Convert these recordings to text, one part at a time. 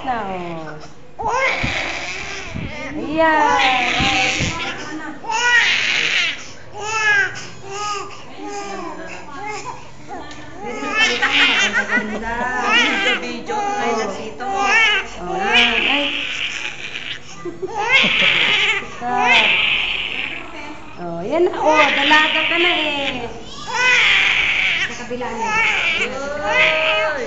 na, oh. Ayan. Video ay nasito mo. Oh, ayan. Ay. Oh, yan na. Oh, dalaga ka na eh. Sa kabila niya. Uy!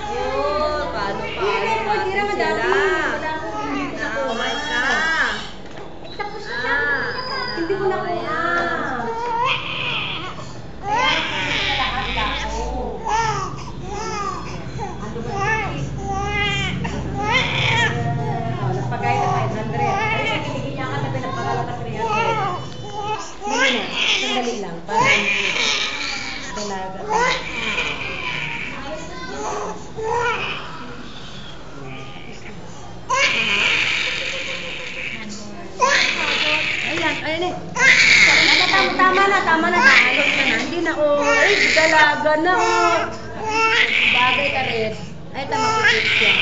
Oh, paano natin sila? Naaway ka. Hindi ko na kaya. Nagpagay na 500. Ay, hinihiya ka na pinagpagala na 300. Dali na. Sandali lang. Para dalaga ka. Ayan, ayan eh. Tama na. Ayos ka na. Hindi na, oh. Ay, dalaga na, oh. Bagay ka rin. Ay, tama ko siya.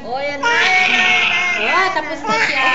Oh, yan na. Ah, tapos na siya.